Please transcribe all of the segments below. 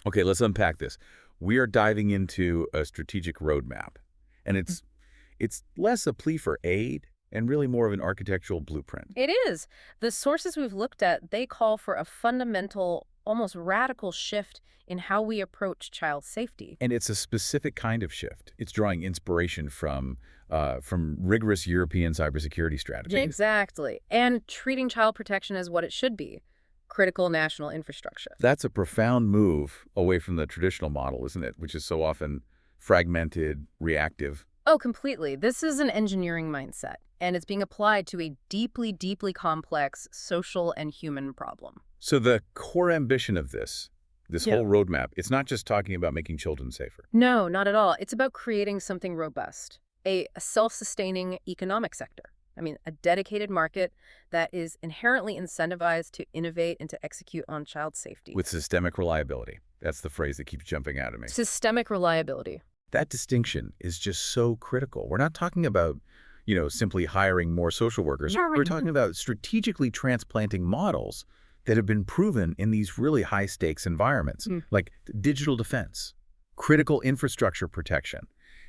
Okay, let's unpack this. We are diving into a strategic roadmap, and it's less a plea for aid and really more of an architectural blueprint. It is. The sources we've looked at, they call for a fundamental, almost radical shift in how we approach child safety. And it's a specific kind of shift. It's drawing inspiration from rigorous European cybersecurity strategies. Exactly. And treating child protection as what it should be, critical national infrastructure. That's a profound move away from the traditional model, isn't it? Which is so often fragmented, reactive. Oh, completely. This is an engineering mindset, and it's being applied to a deeply, deeply complex social and human problem. So the core ambition of this Yeah. whole roadmap, it's not just talking about making children safer. No, not at all. It's about creating something robust, a self-sustaining economic sector. I mean, a dedicated market that is inherently incentivized to innovate and to execute on child safety. With systemic reliability. That's the phrase that keeps jumping out at me. Systemic reliability. That distinction is just so critical. We're not talking about, simply hiring more social workers. Yeah, We're right. talking about strategically transplanting models that have been proven in these really high-stakes environments, Mm. like digital defense, critical infrastructure protection,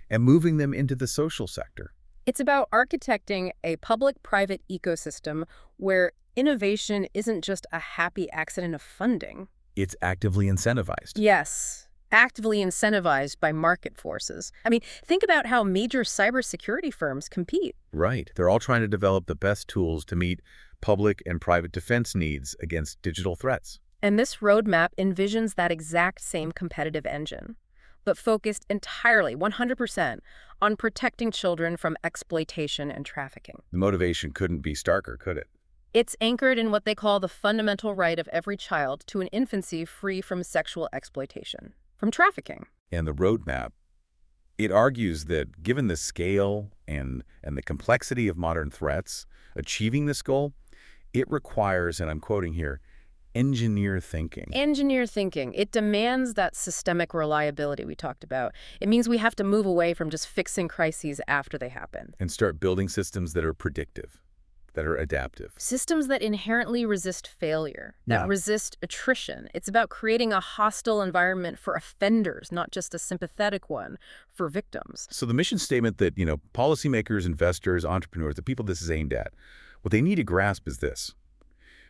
and moving them into the social sector. It's about architecting a public-private ecosystem where innovation isn't just a happy accident of funding. It's actively incentivized. Yes, actively incentivized by market forces. I mean, think about how major cybersecurity firms compete. Right. They're all trying to develop the best tools to meet public and private defense needs against digital threats. And this roadmap envisions that exact same competitive engine, but focused entirely, 100%, on protecting children from exploitation and trafficking. The motivation couldn't be starker, could it? It's anchored in what they call the fundamental right of every child to an infancy free from sexual exploitation, from trafficking. And the roadmap, it argues that given the scale and the complexity of modern threats, achieving this goal, it requires, and I'm quoting here, engineer thinking. Engineer thinking, it demands that systemic reliability we talked about. It means we have to move away from just fixing crises after they happen. And start building systems that are predictive, that are adaptive. Systems that inherently resist failure, that Yeah. resist attrition. It's about creating a hostile environment for offenders, not just a sympathetic one for victims. So the mission statement that, policymakers, investors, entrepreneurs, the people this is aimed at, what they need to grasp is this.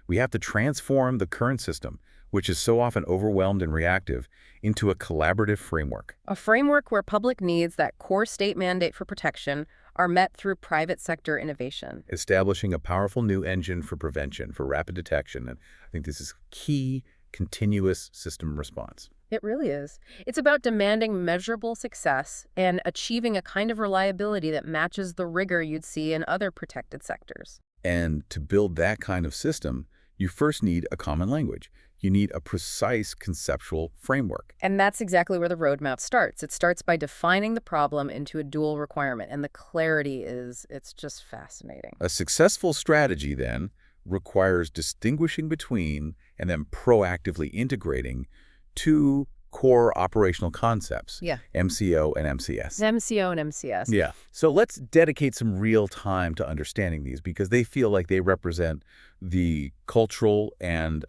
We have to transform the current system, which is so often overwhelmed and reactive, into a collaborative framework. A framework where public needs, that core state mandate for protection, are met through private sector innovation. Establishing a powerful new engine for prevention, for rapid detection. And I think this is key continuous system response. It really is. It's about demanding measurable success and achieving a kind of reliability that matches the rigor you'd see in other protected sectors. And to build that kind of system, you first need a common language. You need a precise conceptual framework. And that's exactly where the roadmap starts. It starts by defining the problem into a dual requirement, and the clarity it's just fascinating. A successful strategy, then, requires distinguishing between and then proactively integrating two core operational concepts, Yeah. MCO and MCS. MCO and MCS. Yeah. So let's dedicate some real time to understanding these because they feel like they represent the cultural and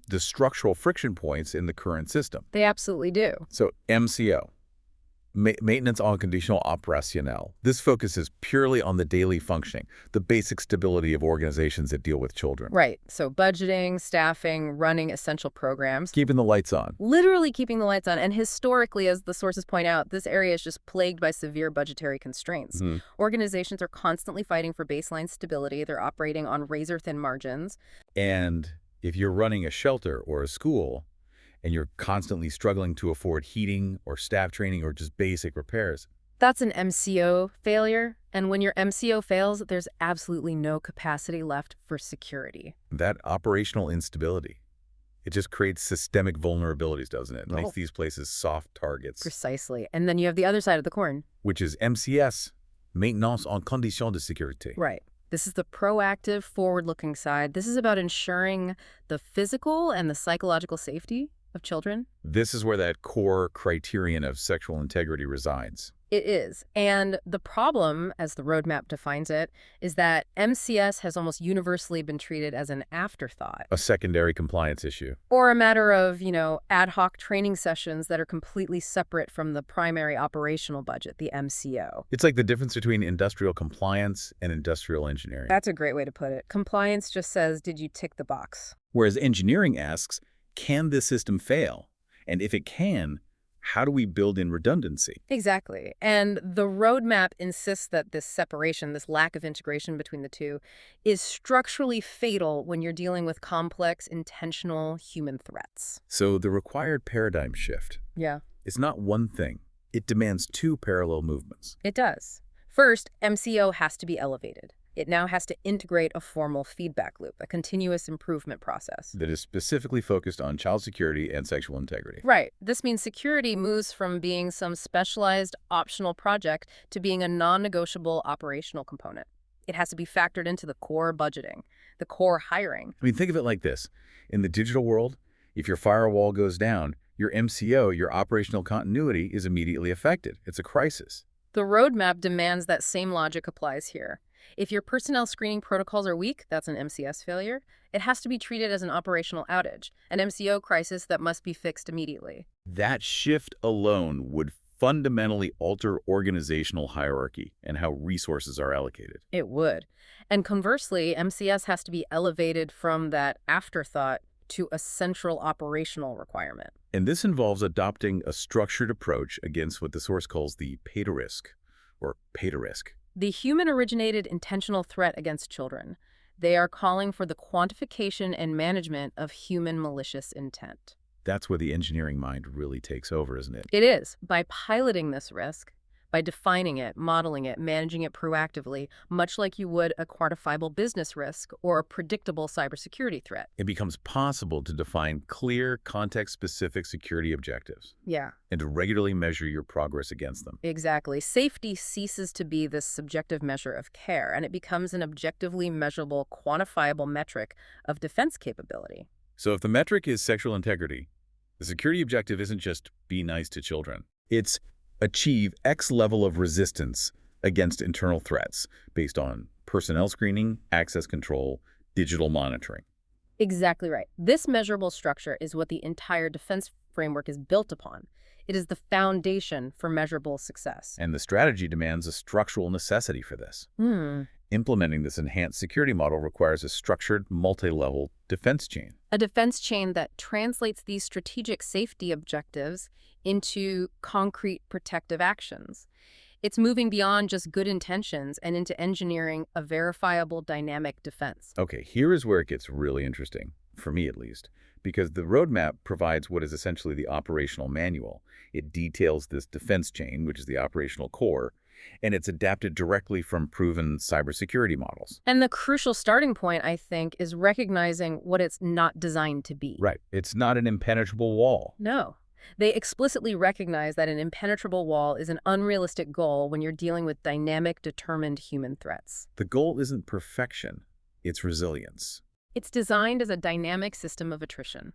the structural friction points in the current system. They absolutely do. So MCO, Maintenance Unconditional Opérationnel. This focuses purely on the daily functioning, the basic stability of organizations that deal with children. Right. So budgeting, staffing, running essential programs. Keeping the lights on. Literally keeping the lights on. And historically, as the sources point out, this area is just plagued by severe budgetary constraints. Mhm. Organizations are constantly fighting for baseline stability. They're operating on razor-thin margins. And if you're running a shelter or a school and you're constantly struggling to afford heating or staff training or just basic repairs, That's an MCO failure. And when your MCO fails, there's absolutely no capacity left for security. that operational instability, it just creates systemic vulnerabilities, doesn't it? It makes Oh. these places soft targets, Precisely. And then you have the other side of the coin. which is MCS, Maintenance en Conditions de Sécurité. Right. This is the proactive, forward-looking side. This is about ensuring the physical and the psychological safety of children. This is where that core criterion of sexual integrity resides. It is. And the problem, as the roadmap defines it, is that MCS has almost universally been treated as an afterthought A secondary compliance issue. or a matter of, ad hoc training sessions that are completely separate from the primary operational budget, the MCO. It's like the difference between industrial compliance and industrial engineering. That's a great way to put it. Compliance just says, did you tick the box? Whereas engineering asks, can this system fail? And if it can, how do we build in redundancy? Exactly. And the roadmap insists that this separation, this lack of integration between the two, is structurally fatal when you're dealing with complex, intentional human threats. So the required paradigm shift Yeah, is not one thing. It demands two parallel movements. it does. First, MCO has to be elevated. It now has to integrate a formal feedback loop, a continuous improvement process. That is specifically focused on child security and sexual integrity. Right. This means security moves from being some specialized optional project to being a non-negotiable operational component. It has to be factored into the core budgeting, the core hiring. I mean, think of it like this. In the digital world, if your firewall goes down, your MCO, your operational continuity, is immediately affected. It's a crisis. The roadmap demands that same logic applies here. If your personnel screening protocols are weak, that's an MCS failure. It has to be treated as an operational outage, an MCO crisis that must be fixed immediately. That shift alone would fundamentally alter organizational hierarchy and how resources are allocated. It would. And conversely, MCS has to be elevated from that afterthought to a central operational requirement. And this involves adopting a structured approach against what the source calls the pay-to-risk, or pay-to-risk. The human-originated intentional threat against children. They are calling for the quantification and management of human malicious intent. That's where the engineering mind really takes over, isn't it? It is. By piloting this risk, by defining it, modeling it, managing it proactively, much like you would a quantifiable business risk or a predictable cybersecurity threat. It becomes possible to define clear, context-specific security objectives Yeah, and to regularly measure your progress against them. exactly. Safety ceases to be this subjective measure of care, and it becomes an objectively measurable, quantifiable metric of defense capability. So if the metric is sexual integrity, the security objective isn't just be nice to children. It's achieve X level of resistance against internal threats based on personnel screening, access control, digital monitoring. Exactly right. This measurable structure is what the entire defense framework is built upon. It is the foundation for measurable success. And the strategy demands a structural necessity for this. Implementing this enhanced security model requires a structured, multi-level defense chain. A defense chain that translates these strategic safety objectives into concrete protective actions. It's moving beyond just good intentions and into engineering a verifiable dynamic defense. Okay, here is where it gets really interesting, for me at least, because the roadmap provides what is essentially the operational manual. It details this defense chain, which is the operational core, and it's adapted directly from proven cybersecurity models. And the crucial starting point, I think, is recognizing what it's not designed to be. Right. It's not an impenetrable wall. No. They explicitly recognize that an impenetrable wall is an unrealistic goal when you're dealing with dynamic, determined human threats. The goal isn't perfection, it's resilience. It's designed as a dynamic system of attrition.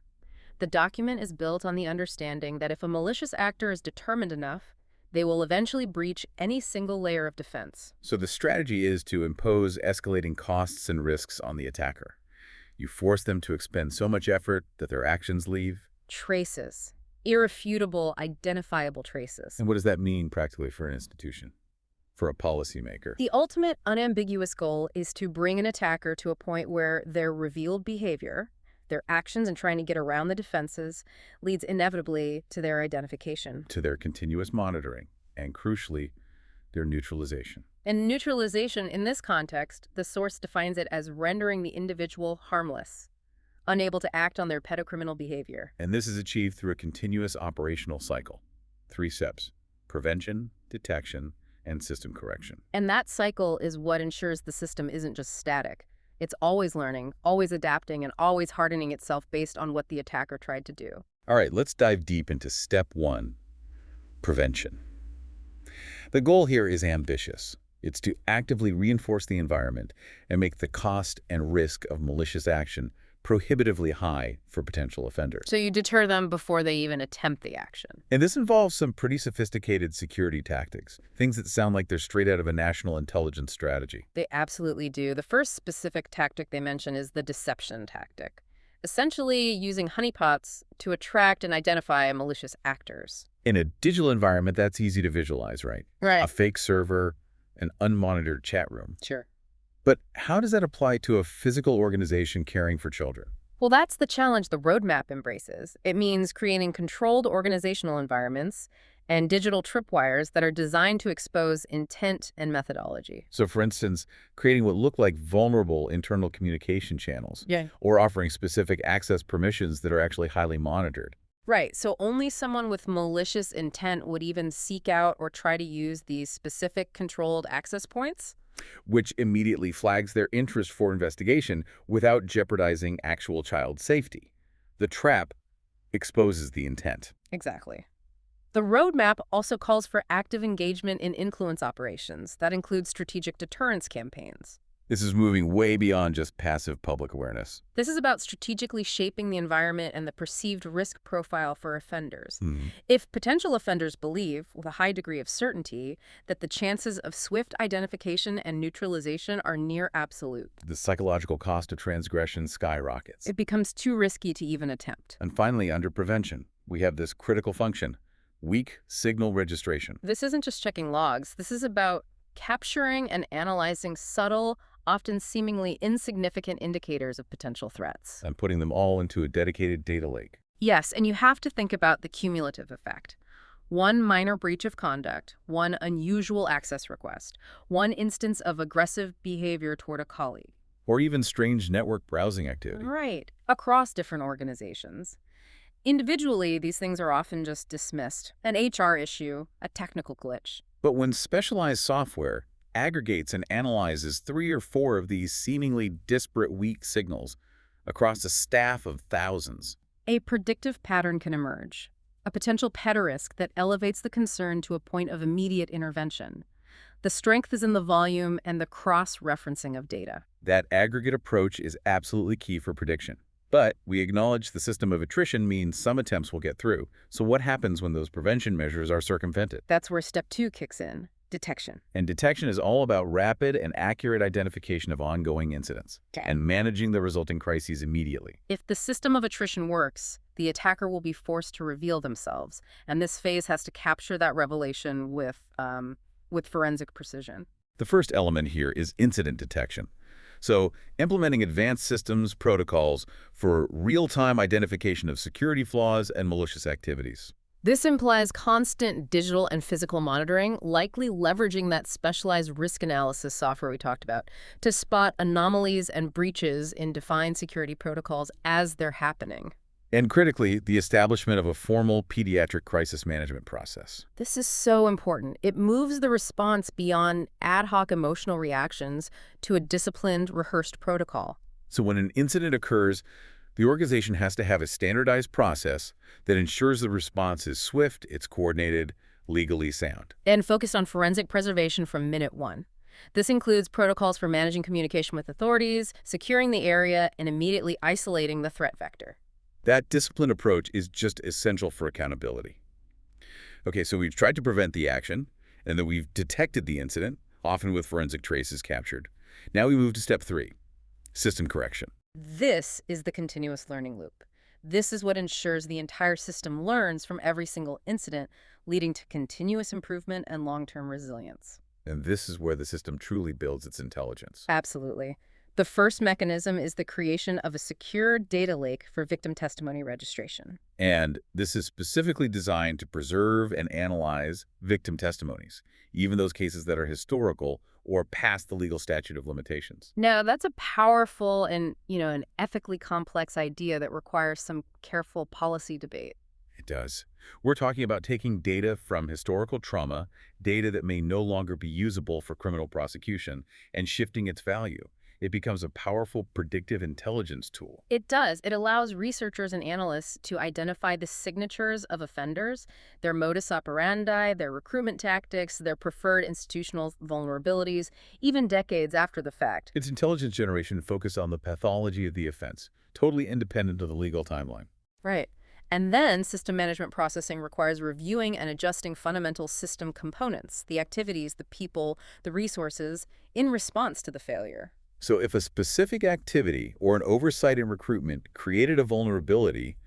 The document is built on the understanding that if a malicious actor is determined enough, they will eventually breach any single layer of defense. So the strategy is to impose escalating costs and risks on the attacker. You force them to expend so much effort that their actions leave. Traces. Irrefutable, identifiable traces. And what does that mean practically for an institution, for a policymaker? The ultimate unambiguous goal is to bring an attacker to a point where their revealed behavior, their actions in trying to get around the defenses, leads inevitably to their identification. To their continuous monitoring, and crucially, their neutralization. And neutralization, in this context, the source defines it as rendering the individual harmless, unable to act on their pedocriminal behavior. And this is achieved through a continuous operational cycle. 3 steps: prevention, detection, and system correction. And that cycle is what ensures the system isn't just static. It's always learning, always adapting, and always hardening itself based on what the attacker tried to do. All right, let's dive deep into step 1, prevention. The goal here is ambitious. It's to actively reinforce the environment and make the cost and risk of malicious action prohibitively high for potential offenders. So you deter them before they even attempt the action. And this involves some pretty sophisticated security tactics, things that sound like they're straight out of a national intelligence strategy. They absolutely do. The first specific tactic they mention is the deception tactic, essentially using honeypots to attract and identify malicious actors. In a digital environment, that's easy to visualize, right? Right. A fake server, an unmonitored chat room. Sure. But how does that apply to a physical organization caring for children? Well, that's the challenge the roadmap embraces. It means creating controlled organizational environments and digital tripwires that are designed to expose intent and methodology. So, for instance, creating what look like vulnerable internal communication channels, Yeah. or offering specific access permissions that are actually highly monitored. Right, so only someone with malicious intent would even seek out or try to use these specific controlled access points? Which immediately flags their interest for investigation without jeopardizing actual child safety. The trap exposes the intent. Exactly. The roadmap also calls for active engagement in influence operations. That includes strategic deterrence campaigns. This is moving way beyond just passive public awareness. This is about strategically shaping the environment and the perceived risk profile for offenders. If potential offenders believe, with a high degree of certainty, that the chances of swift identification and neutralization are near absolute, The psychological cost of transgression skyrockets. it becomes too risky to even attempt. And finally, under prevention, we have this critical function, weak signal registration, This isn't just checking logs. This is about capturing and analyzing subtle, often seemingly insignificant indicators of potential threats. and putting them all into a dedicated data lake. Yes, and you have to think about the cumulative effect. One minor breach of conduct, one unusual access request, one instance of aggressive behavior toward a colleague. Or even strange network browsing activity. Right, across different organizations. Individually, these things are often just dismissed. An HR issue, a technical glitch. But when specialized software aggregates and analyzes 3 or 4 of these seemingly disparate weak signals across a staff of thousands, A predictive pattern can emerge, a potential peta risk that elevates the concern to a point of immediate intervention. The strength is in the volume and the cross-referencing of data. that aggregate approach is absolutely key for prediction. But we acknowledge the system of attrition means some attempts will get through. So what happens when those prevention measures are circumvented? That's where step 2 kicks in, detection. And detection is all about rapid and accurate identification of ongoing incidents and managing the resulting crises immediately. If the system of attrition works, the attacker will be forced to reveal themselves, and this phase has to capture that revelation with forensic precision. The first element here is incident detection. So, implementing advanced systems protocols for real-time identification of security flaws and malicious activities. This implies constant digital and physical monitoring, likely leveraging that specialized risk analysis software we talked about to spot anomalies and breaches in defined security protocols as they're happening. And critically, the establishment of a formal pediatric crisis management process. This is so important. It moves the response beyond ad hoc emotional reactions to a disciplined, rehearsed protocol. So when an incident occurs, the organization has to have a standardized process that ensures the response is swift, it's coordinated, legally sound. And focused on forensic preservation from minute one. This includes protocols for managing communication with authorities, securing the area, and immediately isolating the threat vector. That disciplined approach is just essential for accountability. Okay, so we've tried to prevent the action, and then we've detected the incident, often with forensic traces captured. Now we move to step 3, system correction. This is the continuous learning loop. This is what ensures the entire system learns from every single incident, leading to continuous improvement and long-term resilience. And this is where the system truly builds its intelligence. Absolutely. The first mechanism is the creation of a secure data lake for victim testimony registration. And this is specifically designed to preserve and analyze victim testimonies, even those cases that are historical or past the legal statute of limitations. Now, that's a powerful and, an ethically complex idea that requires some careful policy debate. It does. We're talking about taking data from historical trauma, data that may no longer be usable for criminal prosecution, and shifting its value. It becomes a powerful predictive intelligence tool. It does. It allows researchers and analysts to identify the signatures of offenders, their modus operandi, their recruitment tactics, their preferred institutional vulnerabilities, even decades after the fact. It's intelligence generation focused on the pathology of the offense, totally independent of the legal timeline. Right. And then system management processing requires reviewing and adjusting fundamental system components, the activities, the people, the resources, in response to the failure. So if a specific activity or an oversight in recruitment created a vulnerability,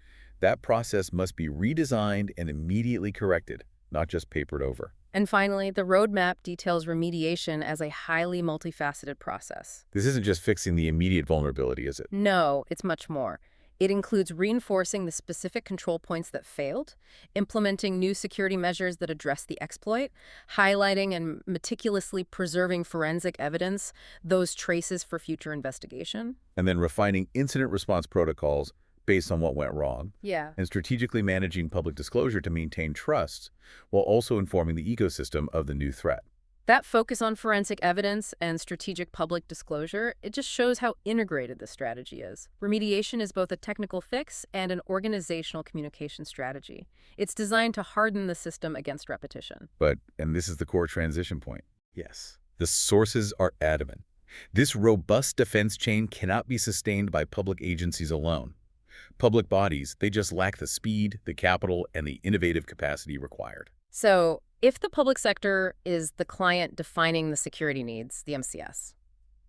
that process must be redesigned and immediately corrected, not just papered over. And finally, the roadmap details remediation as a highly multifaceted process. This isn't just fixing the immediate vulnerability, is it? No, it's much more. It includes reinforcing the specific control points that failed, implementing new security measures that address the exploit, highlighting and meticulously preserving forensic evidence, those traces for future investigation. And then refining incident response protocols based on what went wrong, Yeah. and strategically managing public disclosure to maintain trust, while also informing the ecosystem of the new threat. That focus on forensic evidence and strategic public disclosure, it just shows how integrated this strategy is. Remediation is both a technical fix and an organizational communication strategy. It's designed to harden the system against repetition. But, and this is the core transition point, yes, the sources are adamant. This robust defense chain cannot be sustained by public agencies alone. Public bodies, they just lack the speed, the capital, and the innovative capacity required. So, if the public sector is the client defining the security needs, the MCS,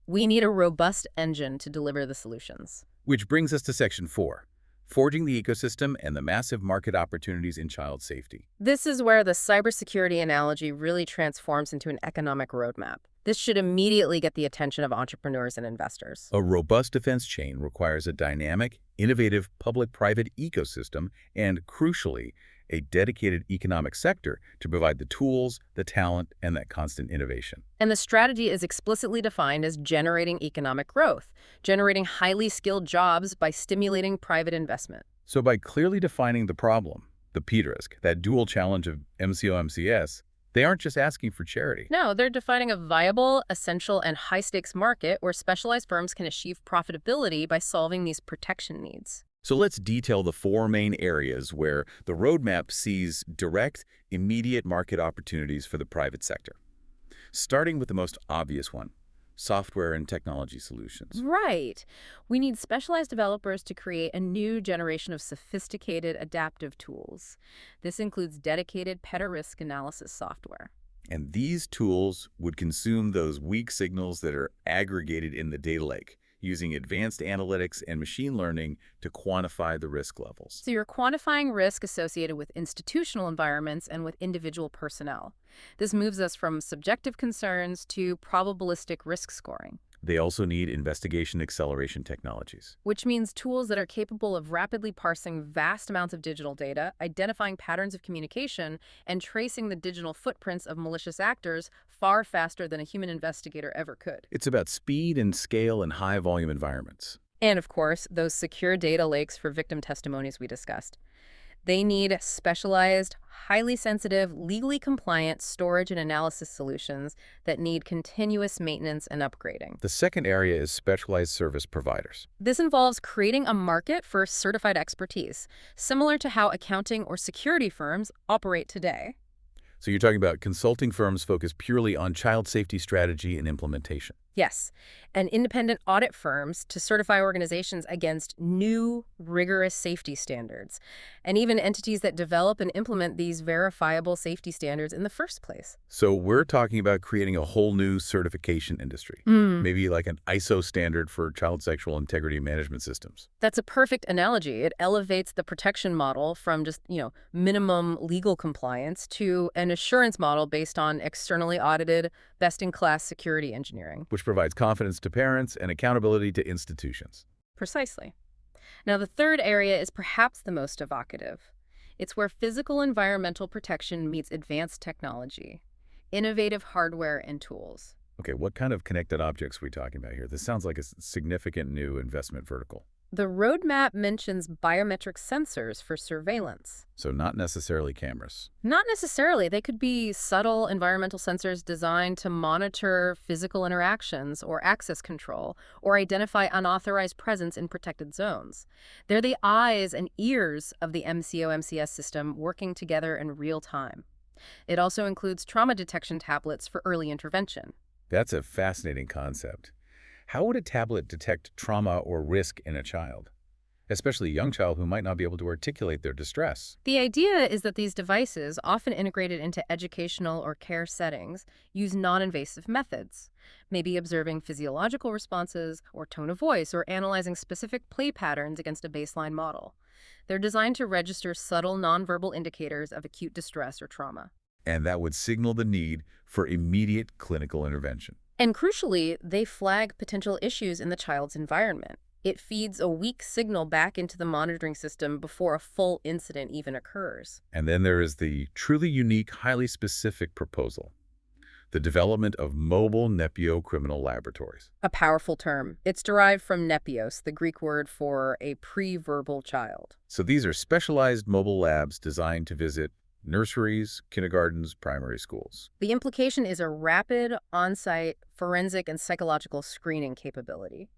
we need a robust engine to deliver the solutions. Which brings us to Section 4, forging the ecosystem and the massive market opportunities in child safety. This is where the cybersecurity analogy really transforms into an economic roadmap. This should immediately get the attention of entrepreneurs and investors. A robust defense chain requires a dynamic, innovative public-private ecosystem and, crucially, a dedicated economic sector to provide the tools, the talent, and that constant innovation. And the strategy is explicitly defined as generating economic growth, generating highly skilled jobs by stimulating private investment. So by clearly defining the problem, the PDRISC, that dual challenge of MCO-MCS, they aren't just asking for charity. No, they're defining a viable, essential, and high-stakes market where specialized firms can achieve profitability by solving these protection needs. So let's detail the 4 main areas where the roadmap sees direct, immediate market opportunities for the private sector. Starting with the most obvious one, software and technology solutions. Right. We need specialized developers to create a new generation of sophisticated adaptive tools. This includes dedicated peta-risk analysis software. And these tools would consume those weak signals that are aggregated in the data lake, using advanced analytics and machine learning to quantify the risk levels. So you're quantifying risk associated with institutional environments and with individual personnel. This moves us from subjective concerns to probabilistic risk scoring. They also need investigation acceleration technologies, which means tools that are capable of rapidly parsing vast amounts of digital data, identifying patterns of communication, and tracing the digital footprints of malicious actors far faster than a human investigator ever could. It's about speed and scale in high-volume environments. And, of course, those secure data lakes for victim testimonies we discussed. They need specialized, highly sensitive, legally compliant storage and analysis solutions that need continuous maintenance and upgrading. The second area is specialized service providers. This involves creating a market for certified expertise, similar to how accounting or security firms operate today. So you're talking about consulting firms focused purely on child safety strategy and implementation. Yes, and independent audit firms to certify organizations against new, rigorous safety standards, and even entities that develop and implement these verifiable safety standards in the first place. So we're talking about creating a whole new certification industry, maybe like an ISO standard for child sexual integrity management systems. That's a perfect analogy. It elevates the protection model from just, minimum legal compliance to an assurance model based on externally audited, best-in-class security engineering. Which provides confidence to parents and accountability to institutions. Precisely. Now, the third area is perhaps the most evocative. It's where physical environmental protection meets advanced technology, innovative hardware and tools. Okay, what kind of connected objects are we talking about here? This sounds like a significant new investment vertical. The roadmap mentions biometric sensors for surveillance. So not necessarily cameras. Not necessarily. They could be subtle environmental sensors designed to monitor physical interactions or access control or identify unauthorized presence in protected zones. They're the eyes and ears of the MCO-MCS system working together in real time. It also includes trauma detection tablets for early intervention. That's a fascinating concept. How would a tablet detect trauma or risk in a child? especially a young child who might not be able to articulate their distress. The idea is that these devices, often integrated into educational or care settings, use non-invasive methods, maybe observing physiological responses or tone of voice or analyzing specific play patterns against a baseline model. They're designed to register subtle nonverbal indicators of acute distress or trauma. And that would signal the need for immediate clinical intervention. And crucially, they flag potential issues in the child's environment. It feeds a weak signal back into the monitoring system before a full incident even occurs. And then there is the truly unique, highly specific proposal, the development of mobile Nepio-criminal laboratories. A powerful term. It's derived from nepios, the Greek word for a pre-verbal child. So these are specialized mobile labs designed to visit nurseries, kindergartens, primary schools. The implication is a rapid, on-site, forensic and psychological screening capability.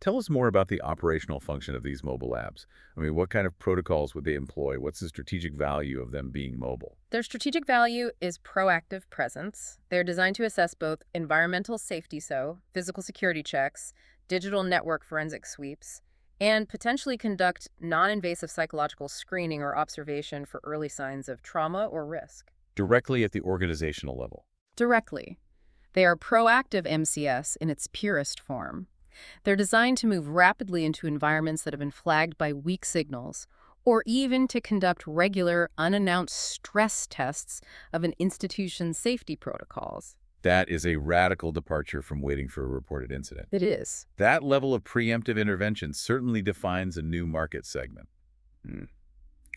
Tell us more about the operational function of these mobile labs. I mean, what kind of protocols would they employ? What's the strategic value of them being mobile? Their strategic value is proactive presence. They're designed to assess both environmental safety, so physical security checks, digital network forensic sweeps, and potentially conduct non-invasive psychological screening or observation for early signs of trauma or risk. Directly at the organizational level. Directly. They are proactive MCS in its purest form. They're designed to move rapidly into environments that have been flagged by weak signals, or even to conduct regular, unannounced stress tests of an institution's safety protocols. That is a radical departure from waiting for a reported incident. It is. That level of preemptive intervention certainly defines a new market segment.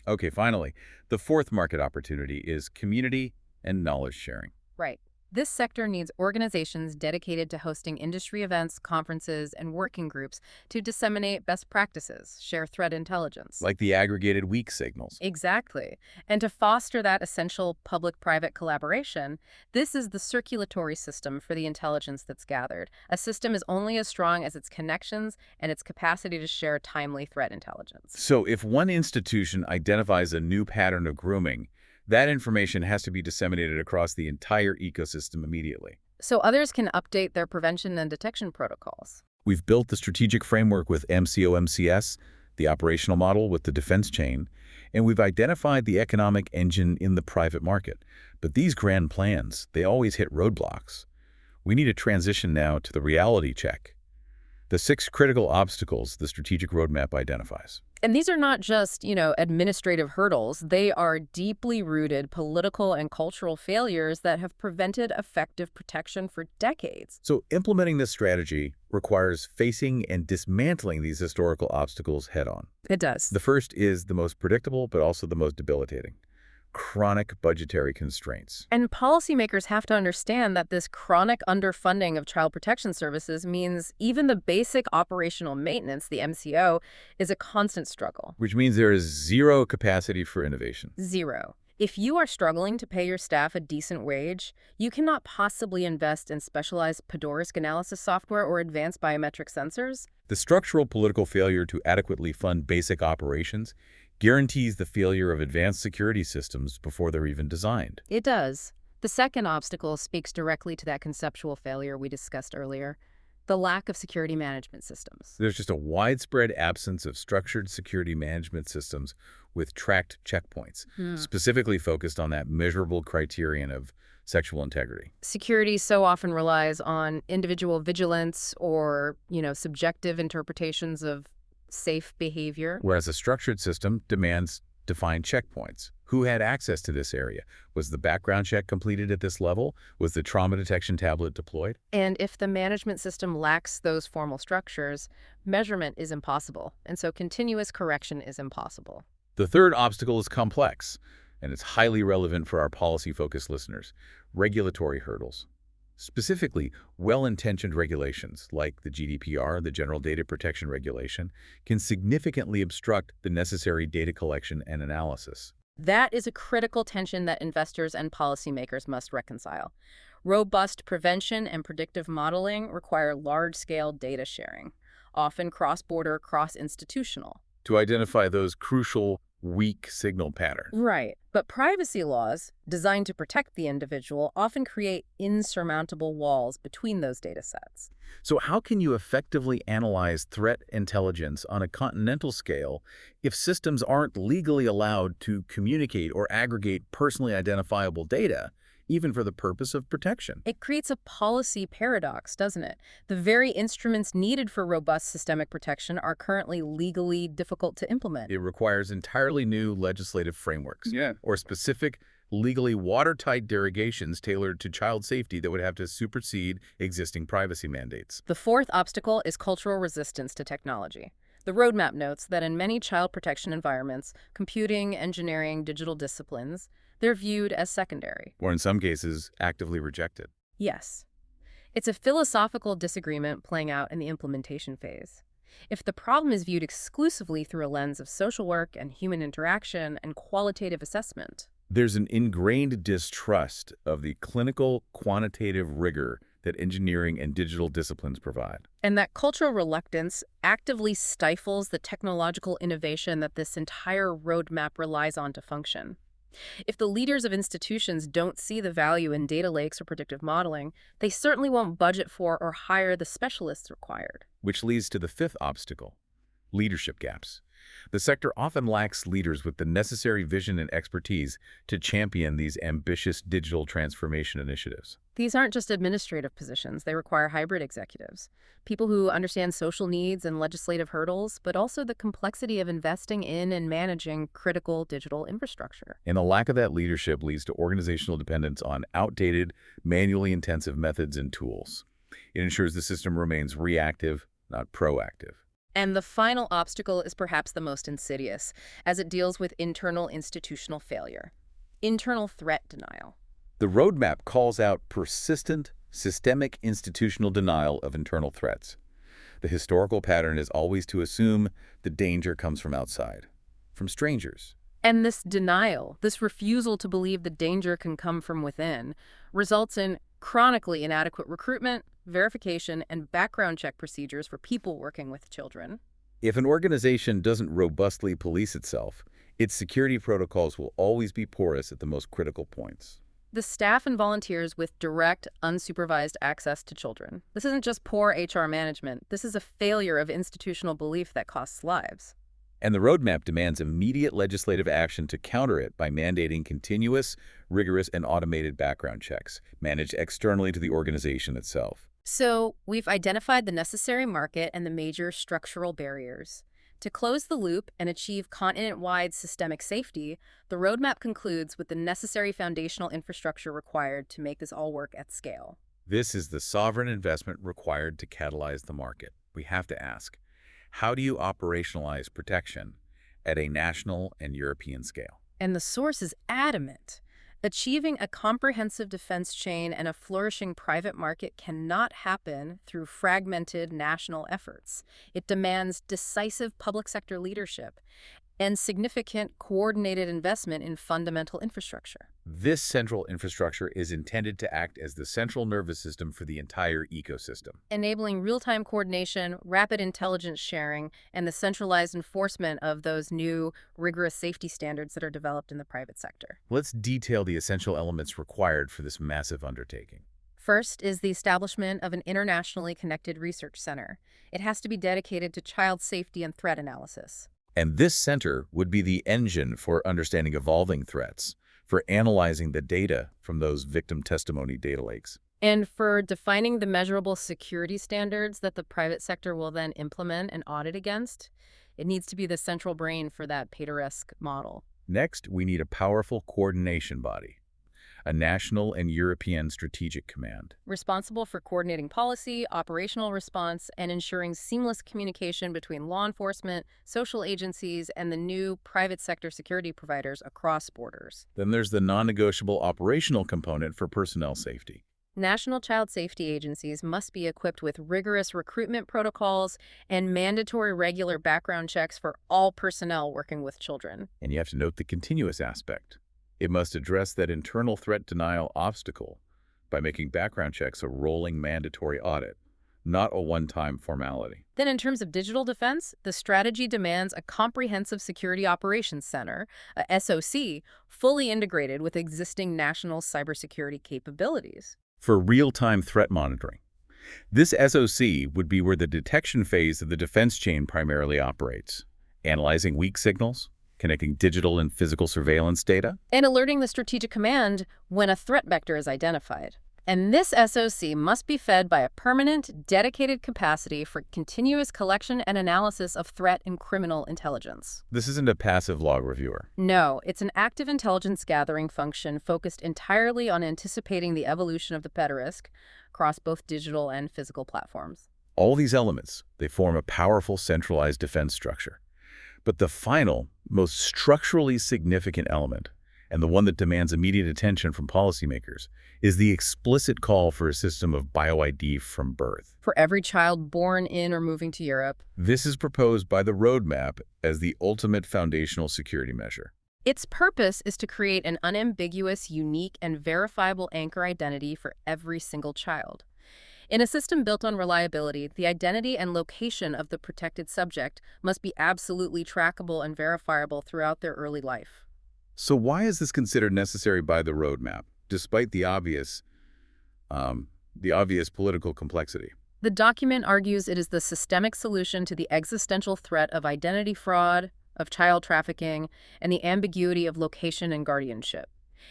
Okay, finally, the fourth market opportunity is community and knowledge sharing. Right. This sector needs organizations dedicated to hosting industry events, conferences, and working groups to disseminate best practices, share threat intelligence. Like the aggregated weak signals. Exactly. And to foster that essential public-private collaboration, this is the circulatory system for the intelligence that's gathered. A system is only as strong as its connections and its capacity to share timely threat intelligence. So if one institution identifies a new pattern of grooming, that information has to be disseminated across the entire ecosystem immediately. So others can update their prevention and detection protocols. We've built the strategic framework with MCO-MCS, the operational model with the defense chain, and we've identified the economic engine in the private market. But these grand plans, they always hit roadblocks. We need to transition now to the reality check. The 6 critical obstacles the strategic roadmap identifies. And these are not just, administrative hurdles. They are deeply rooted political and cultural failures that have prevented effective protection for decades. So implementing this strategy requires facing and dismantling these historical obstacles head-on. It does. The first is the most predictable, but also the most debilitating: chronic budgetary constraints. And policymakers have to understand that this chronic underfunding of child protection services means even the basic operational maintenance, the MCO, is a constant struggle. Which means there is zero capacity for innovation. Zero. If you are struggling to pay your staff a decent wage, you cannot possibly invest in specialized PDORISC analysis software or advanced biometric sensors. The structural political failure to adequately fund basic operations guarantees the failure of advanced security systems before they're even designed. It does. The second obstacle speaks directly to that conceptual failure we discussed earlier, the lack of security management systems. There's just a widespread absence of structured security management systems with tracked checkpoints, specifically focused on that measurable criterion of sexual integrity. Security so often relies on individual vigilance or, subjective interpretations of safe behavior. Whereas a structured system demands defined checkpoints. Who had access to this area? Was the background check completed at this level? Was the trauma detection tablet deployed? And if the management system lacks those formal structures, measurement is impossible, and so continuous correction is impossible. The third obstacle is complex, and it's highly relevant for our policy-focused listeners: regulatory hurdles. Specifically, well-intentioned regulations like the GDPR, the General Data Protection Regulation, can significantly obstruct the necessary data collection and analysis. That is a critical tension that investors and policymakers must reconcile. Robust prevention and predictive modeling require large-scale data sharing, often cross-border, cross-institutional. To identify those crucial weak signal pattern. Right. But privacy laws, designed to protect the individual, often create insurmountable walls between those data sets. So how can you effectively analyze threat intelligence on a continental scale if systems aren't legally allowed to communicate or aggregate personally identifiable data, even for the purpose of protection? It creates a policy paradox, doesn't it? The very instruments needed for robust systemic protection are currently legally difficult to implement. It requires entirely new legislative frameworks Yeah. or specific, legally watertight derogations tailored to child safety that would have to supersede existing privacy mandates. The fourth obstacle is cultural resistance to technology. The roadmap notes that in many child protection environments, computing, engineering, digital disciplines, they're viewed as secondary. Or in some cases, actively rejected. Yes. It's a philosophical disagreement playing out in the implementation phase. If the problem is viewed exclusively through a lens of social work and human interaction and qualitative assessment, There's an ingrained distrust of the clinical quantitative rigor that engineering and digital disciplines provide. and that cultural reluctance actively stifles the technological innovation that this entire roadmap relies on to function. If the leaders of institutions don't see the value in data lakes or predictive modeling, they certainly won't budget for or hire the specialists required. Which leads to the fifth obstacle, leadership gaps. The sector often lacks leaders with the necessary vision and expertise to champion these ambitious digital transformation initiatives. These aren't just administrative positions, they require hybrid executives, people who understand social needs and legislative hurdles, but also the complexity of investing in and managing critical digital infrastructure. And the lack of that leadership leads to organizational dependence on outdated, manually intensive methods and tools. It ensures the system remains reactive, not proactive. And the final obstacle is perhaps the most insidious, as it deals with internal institutional failure. Internal threat denial. The roadmap calls out persistent, systemic institutional denial of internal threats. The historical pattern is always to assume the danger comes from outside, from strangers. And this denial, this refusal to believe the danger can come from within, results in chronically inadequate recruitment, verification, and background check procedures for people working with children. If an organization doesn't robustly police itself, its security protocols will always be porous at the most critical points. The staff and volunteers with direct, unsupervised access to children. This isn't just poor HR management. This is a failure of institutional belief that costs lives. And the roadmap demands immediate legislative action to counter it by mandating continuous, rigorous, and automated background checks, managed externally to the organization itself. So, we've identified the necessary market and the major structural barriers. To close the loop and achieve continent-wide systemic safety, the roadmap concludes with the necessary foundational infrastructure required to make this all work at scale. This is the sovereign investment required to catalyze the market. We have to ask, how do you operationalize protection at a national and European scale? And the source is adamant. Achieving a comprehensive defense chain and a flourishing private market cannot happen through fragmented national efforts. It demands decisive public sector leadership and significant coordinated investment in fundamental infrastructure. This central infrastructure is intended to act as the central nervous system for the entire ecosystem. Enabling real-time coordination, rapid intelligence sharing, and the centralized enforcement of those new, rigorous safety standards that are developed in the private sector. Let's detail the essential elements required for this massive undertaking. First is the establishment of an internationally connected research center. It has to be dedicated to child safety and threat analysis. And this center would be the engine for understanding evolving threats, for analyzing the data from those victim testimony data lakes. And for defining the measurable security standards that the private sector will then implement and audit against. It needs to be the central brain for that Pateresque model. Next, we need a powerful coordination body, a national and European strategic command. Responsible for coordinating policy, operational response, and ensuring seamless communication between law enforcement, social agencies, and the new private sector security providers across borders. Then there's the non-negotiable operational component for personnel safety. National child safety agencies must be equipped with rigorous recruitment protocols and mandatory regular background checks for all personnel working with children. And you have to note the continuous aspect. It must address that internal threat denial obstacle by making background checks a rolling mandatory audit, not a one-time formality. Then in terms of digital defense, the strategy demands a comprehensive security operations center, a SOC, fully integrated with existing national cybersecurity capabilities. For real-time threat monitoring, this SOC would be where the detection phase of the defense chain primarily operates, analyzing weak signals, connecting digital and physical surveillance data. And alerting the strategic command when a threat vector is identified. And this SOC must be fed by a permanent, dedicated capacity for continuous collection and analysis of threat and criminal intelligence. This isn't a passive log reviewer. No, it's an active intelligence gathering function focused entirely on anticipating the evolution of the pederast across both digital and physical platforms. All these elements, they form a powerful centralized defense structure. But the final, most structurally significant element, and the one that demands immediate attention from policymakers, is the explicit call for a system of BioID from birth. For every child born in or moving to Europe, This is proposed by the roadmap as the ultimate foundational security measure. its purpose is to create an unambiguous, unique, and verifiable anchor identity for every single child. In a system built on reliability, the identity and location of the protected subject must be absolutely trackable and verifiable throughout their early life. So why is this considered necessary by the roadmap, despite the obvious political complexity? The document argues it is the systemic solution to the existential threat of identity fraud, of child trafficking, and the ambiguity of location and guardianship.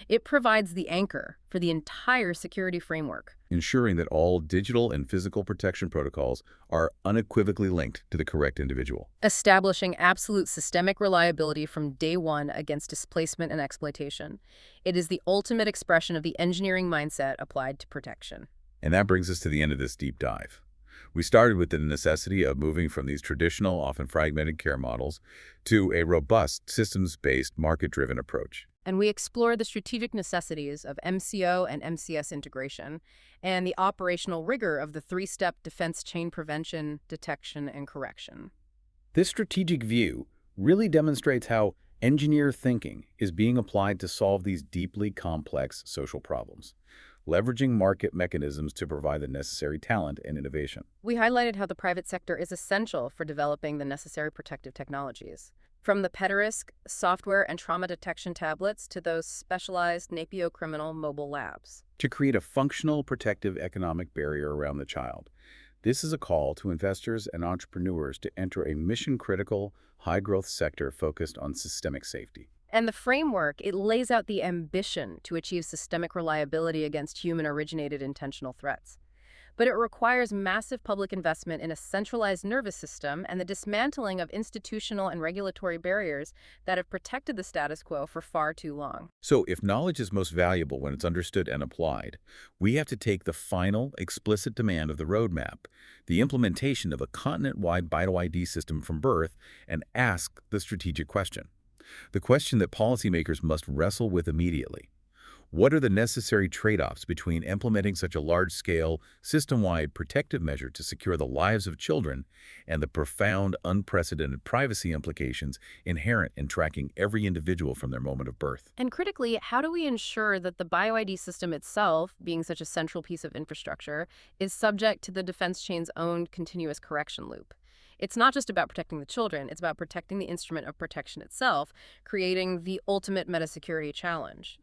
It provides the anchor for the entire security framework. Ensuring that all digital and physical protection protocols are unequivocally linked to the correct individual. Establishing absolute systemic reliability from day one against displacement and exploitation. It is the ultimate expression of the engineering mindset applied to protection. And that brings us to the end of this deep dive. We started with the necessity of moving from these traditional, often fragmented care models to a robust, systems-based, market-driven approach. And we explore the strategic necessities of MCO and MCS integration and the operational rigor of the three-step defense chain: prevention, detection, and correction. This strategic view really demonstrates how engineer thinking is being applied to solve these deeply complex social problems, leveraging market mechanisms to provide the necessary talent and innovation. We highlighted how the private sector is essential for developing the necessary protective technologies. From the pederast software and trauma detection tablets to those specialized NAPIO criminal mobile labs. To create a functional protective economic barrier around the child. This is a call to investors and entrepreneurs to enter a mission-critical, high-growth sector focused on systemic safety. And the framework, it lays out the ambition to achieve systemic reliability against human-originated intentional threats. But it requires massive public investment in a centralized nervous system and the dismantling of institutional and regulatory barriers that have protected the status quo for far too long. So if knowledge is most valuable when it's understood and applied, we have to take the final, explicit demand of the roadmap, the implementation of a continent-wide BioID system from birth, and ask the strategic question. The question that policymakers must wrestle with immediately. What are the necessary trade-offs between implementing such a large-scale, system-wide protective measure to secure the lives of children and the profound, unprecedented privacy implications inherent in tracking every individual from their moment of birth? And critically, how do we ensure that the BioID system itself, being such a central piece of infrastructure, is subject to the defense chain's own continuous correction loop? It's not just about protecting the children, it's about protecting the instrument of protection itself, creating the ultimate metasecurity challenge.